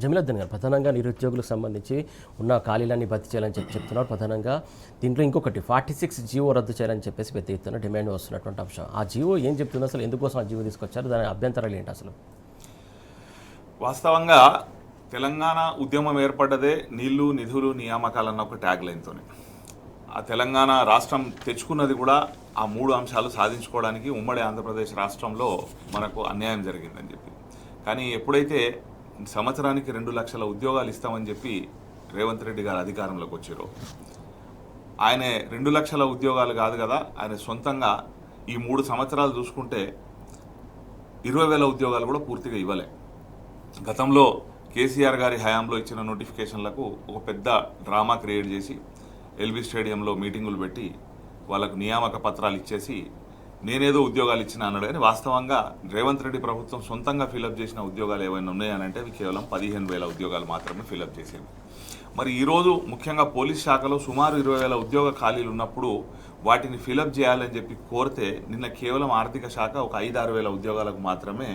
జమీలద్దీన్ గారు ప్రధానంగా నిరుద్యోగులకు సంబంధించి ఉన్న ఖాళీలన్నీ భర్తీ చేయాలని చెప్తున్నారు. ప్రధానంగా దీంట్లో ఇంకొకటి 46 జీవో రద్దు చేయాలని చెప్పేసి పెద్ద ఎత్తున డిమాండ్ వస్తున్నటువంటి అంశం. ఆ జీవో ఏం చెప్తుంది, అసలు ఎందుకోసం ఆ జీవో తీసుకొచ్చారు, దాని అభ్యంతరాలు ఏంటి అసలు? వాస్తవంగా తెలంగాణ ఉద్యమం ఏర్పడ్డదే నీళ్లు నిధులు నియామకాలన్న ఒక ట్యాగ్ లైన్తోనే. ఆ తెలంగాణ రాష్ట్రం తెచ్చుకున్నది కూడా ఆ 3 అంశాలు సాధించుకోవడానికి. ఉమ్మడి ఆంధ్రప్రదేశ్ రాష్ట్రంలో మనకు అన్యాయం జరిగిందని చెప్పి, కానీ ఎప్పుడైతే సంవత్సరానికి 2 లక్షల ఉద్యోగాలు ఇస్తామని చెప్పి రేవంత్ రెడ్డి గారు అధికారంలోకి వచ్చారో, ఆయన 2 లక్షల ఉద్యోగాలు కాదు కదా, ఆయన సొంతంగా ఈ 3 సంవత్సరాలు చూసుకుంటే 20,000 ఉద్యోగాలు కూడా పూర్తిగా ఇవ్వలే. గతంలో కేసీఆర్ గారి హయాంలో ఇచ్చిన నోటిఫికేషన్లకు ఒక పెద్ద డ్రామా క్రియేట్ చేసి ఎల్బీ స్టేడియంలో మీటింగులు పెట్టి వాళ్ళకు నియామక పత్రాలు ఇచ్చేసి నేనేదో ఉద్యోగాలు ఇచ్చిన అన్నాడు. కానీ వాస్తవంగా రేవంత్ రెడ్డి ప్రభుత్వం సొంతంగా ఫిలప్ చేసిన ఉద్యోగాలు ఏమైనా ఉన్నాయనంటే అవి కేవలం 15,000 ఉద్యోగాలు మాత్రమే ఫిలప్ చేసేవి. మరి ఈరోజు ముఖ్యంగా పోలీస్ శాఖలో సుమారు 20,000 ఉద్యోగ ఖాళీలు ఉన్నప్పుడు వాటిని ఫిలప్ చేయాలని చెప్పి కోరితే నిన్న కేవలం ఆర్థిక శాఖ ఒక 5-6 వేల ఉద్యోగాలకు మాత్రమే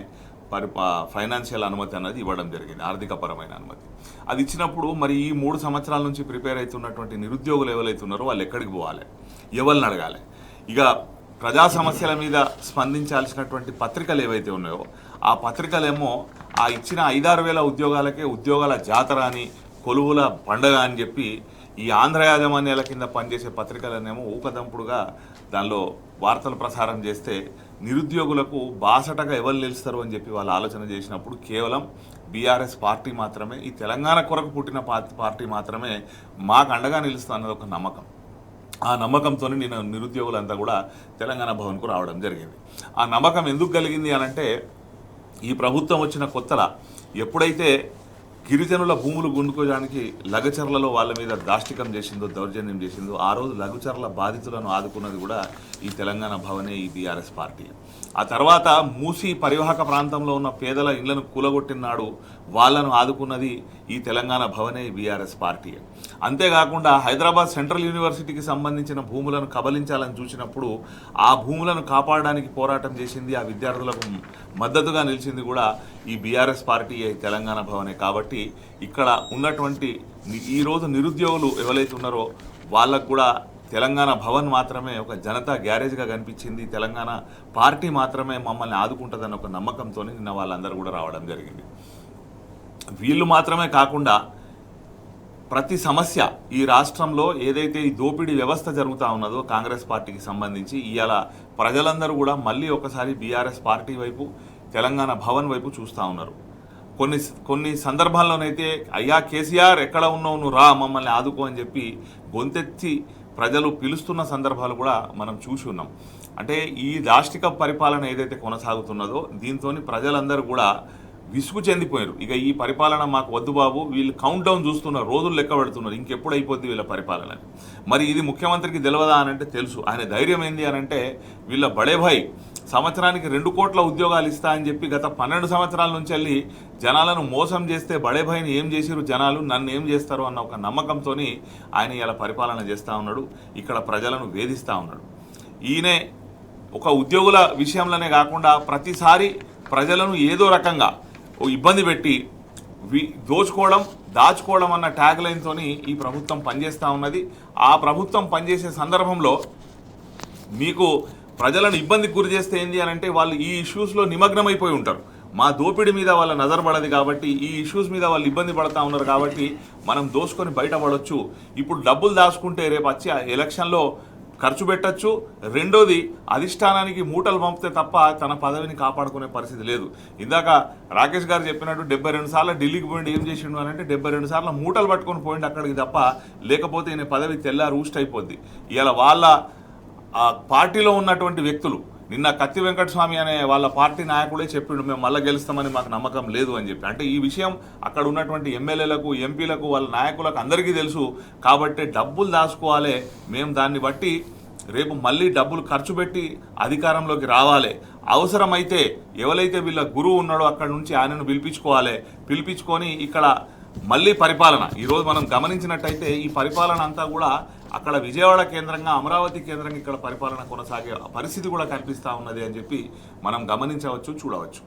ఫైనాన్షియల్ అనుమతి అన్నది ఇవ్వడం జరిగింది, ఆర్థికపరమైన అనుమతి. అది ఇచ్చినప్పుడు మరి ఈ 3 సంవత్సరాల నుంచి ప్రిపేర్ అవుతున్నటువంటి నిరుద్యోగులు ఎవరైతే ఉన్నారో వాళ్ళు ఎక్కడికి పోవాలి, ఎవరిని అడగాలి? ఇక ప్రజా సమస్యల మీద స్పందించాల్సినటువంటి పత్రికలు ఏవైతే ఉన్నాయో ఆ పత్రికలేమో ఆ ఇచ్చిన 5-6 వేల ఉద్యోగాలకే ఉద్యోగాల జాతర అని, కొలువుల పండగ అని చెప్పి ఈ ఆంధ్ర యాజమాన్యాల కింద పనిచేసే పత్రికలనేమో ఊకదంపుడుగా దానిలో వార్తలు ప్రసారం చేస్తే నిరుద్యోగులకు బాసటగా ఎవరు నిలుస్తారు అని చెప్పి వాళ్ళు ఆలోచన చేసినప్పుడు కేవలం బీఆర్ఎస్ పార్టీ మాత్రమే, ఈ తెలంగాణ కొరకు పుట్టిన పార్టీ మాత్రమే మాకు అండగా నిలుస్తుంది అన్నది ఒక నమ్మకం. ఆ నమ్మకంతో నేను నిరుద్యోగులంతా కూడా తెలంగాణ భవన్కు రావడం జరిగింది. ఆ నమ్మకం ఎందుకు కలిగింది అనంటే, ఈ ప్రభుత్వం వచ్చిన కొత్తలా ఎప్పుడైతే గిరిజనుల భూములు గుండుకోవడానికి లగచర్లలో వాళ్ళ మీద దాష్టికం చేసిందో, దౌర్జన్యం చేసిందో, ఆ రోజు లఘుచర్ల బాధితులను ఆదుకున్నది కూడా ఈ తెలంగాణ భవనే, ఈ బీఆర్ఎస్ పార్టీ. ఆ తర్వాత మూసి పరివాహక ప్రాంతంలో ఉన్న పేదల ఇళ్లను కూలగొట్టినాడు వాళ్ళను ఆదుకున్నది ఈ తెలంగాణ భవనే, ఈ బీఆర్ఎస్ పార్టీ. అంతేకాకుండా హైదరాబాద్ సెంట్రల్ యూనివర్సిటీకి సంబంధించిన భూములను కబలించాలని చూసినప్పుడు ఆ భూములను కాపాడడానికి పోరాటం చేసింది, ఆ విద్యార్థులకు మద్దతుగా నిలిచింది కూడా ఈ బీఆర్ఎస్ పార్టీ, తెలంగాణ భవనే. కాబట్టి ఇక్కడ ఉన్నటువంటి ఈరోజు నిరుద్యోగులు ఎవరైతే ఉన్నారో వాళ్ళకు కూడా తెలంగాణ భవన్ మాత్రమే ఒక జనతా గ్యారేజ్గా కనిపించింది, తెలంగాణ పార్టీ మాత్రమే మమ్మల్ని ఆదుకుంటుందన్న ఒక నమ్మకంతో నిన్న వాళ్ళందరూ కూడా రావడం జరిగింది. వీళ్ళు మాత్రమే కాకుండా ప్రతి సమస్య ఈ రాష్ట్రంలో ఏదైతే ఈ దోపిడీ వ్యవస్థ జరుగుతూ ఉన్నదో కాంగ్రెస్ పార్టీకి సంబంధించి ఇవాళ ప్రజలందరూ కూడా మళ్ళీ ఒకసారి బీఆర్ఎస్ పార్టీ వైపు, తెలంగాణ భవన్ వైపు చూస్తూ ఉన్నారు. కొన్ని సందర్భాల్లోనైతే అయ్యా కేసీఆర్ ఎక్కడ ఉన్నావు, నువ్వు రా మమ్మల్ని ఆదుకో అని చెప్పి గొంతెత్తి ప్రజలు పిలుస్తున్న సందర్భాలు కూడా మనం చూసి ఉన్నాం. అంటే ఈ దాష్టిక పరిపాలన ఏదైతే కొనసాగుతున్నదో దీంతో ప్రజలందరూ కూడా విసుగు చెందిపోయారు. ఇక ఈ పరిపాలన మాకు వద్దు బాబు, వీళ్ళు కౌంట్ డౌన్ చూస్తున్నారు, రోజులు లెక్క పెడుతున్నారు, ఇంకెప్పుడు అయిపోద్ది వీళ్ళ పరిపాలన. మరి ఇది ముఖ్యమంత్రికి తెలియదా అనంటే తెలుసు. ఆయన ధైర్యం ఏంది అనంటే, వీళ్ళ బడేభాయ్ సంవత్సరానికి 2 కోట్ల ఉద్యోగాలు ఇస్తా అని చెప్పి గత 12 సంవత్సరాల నుంచి వెళ్ళి జనాలను మోసం చేస్తే బడేభాయిని ఏం చేసిరు జనాలు, నన్ను ఏం చేస్తారు అన్న ఒక నమ్మకంతో ఆయన ఇలా పరిపాలన చేస్తూ ఉన్నాడు, ఇక్కడ ప్రజలను వేధిస్తూ ఉన్నాడు. ఈయనే ఒక ఉద్యోగుల విషయంలోనే కాకుండా ప్రతిసారి ప్రజలను ఏదో రకంగా ఇబ్బంది పెట్టి దోచుకోవడం, దాచుకోవడం అన్న ట్యాగ్ లైన్తో ఈ ప్రభుత్వం పనిచేస్తూ ఉన్నది. ఆ ప్రభుత్వం పనిచేసే సందర్భంలో మీకు ప్రజలను ఇబ్బందికి గురి చేస్తే ఏంటి అని అంటే, వాళ్ళు ఈ ఇష్యూస్లో నిమగ్నమైపోయి ఉంటారు. మా దోపిడీ మీద వాళ్ళ నజర్ పడదు కాబట్టి, ఈ ఇష్యూస్ మీద వాళ్ళు ఇబ్బంది పడతా ఉన్నారు కాబట్టి మనం దోసుకొని బయటపడవచ్చు. ఇప్పుడు డబ్బులు దాచుకుంటే రేపు వచ్చి ఎలక్షన్లో ఖర్చు పెట్టచ్చు. రెండోది, అధిష్టానానికి మూటలు పంపితే తప్ప తన పదవిని కాపాడుకునే పరిస్థితి లేదు. ఇందాక రాకేష్ గారు చెప్పినట్టు 72 సార్లు ఢిల్లీకి పోయిండి ఏం చేసిండు అని అంటే, 72 సార్లు మూటలు పట్టుకొని పోయిండు అక్కడికి తప్ప, లేకపోతే ఈయన పదవి తెల్లారు ఊస్ట్ అయిపోద్ది. ఇలా వాళ్ళ పార్టీలో ఉన్నటువంటి వ్యక్తులు, నిన్న కత్తి వెంకటస్వామి అనే వాళ్ళ పార్టీ నాయకుడే చెప్పిండు మేము మళ్ళీ గెలుస్తామని మాకు నమ్మకం లేదు అని చెప్పి. అంటే ఈ విషయం అక్కడ ఉన్నటువంటి ఎమ్మెల్యేలకు, ఎంపీలకు, వాళ్ళ నాయకులకు అందరికీ తెలుసు. కాబట్టి డబ్బులు దాచుకోవాలి, మేము దాన్ని బట్టి రేపు మళ్ళీ డబ్బులు ఖర్చు పెట్టి అధికారంలోకి రావాలి. అవసరమైతే ఎవరైతే వీళ్ళ గురువు ఉన్నాడో అక్కడి నుంచి ఆయనను పిలిపించుకొని ఇక్కడ మళ్ళీ పరిపాలన, ఈరోజు మనం గమనించినట్టయితే ఈ పరిపాలన అంతా కూడా అక్కడ విజయవాడ కేంద్రంగా, అమరావతి కేంద్రంగా ఇక్కడ పరిపాలన కొనసాగే పరిస్థితి కూడా కనిపిస్తూ ఉన్నది అని చెప్పి మనం గమనించవచ్చు, చూడవచ్చు.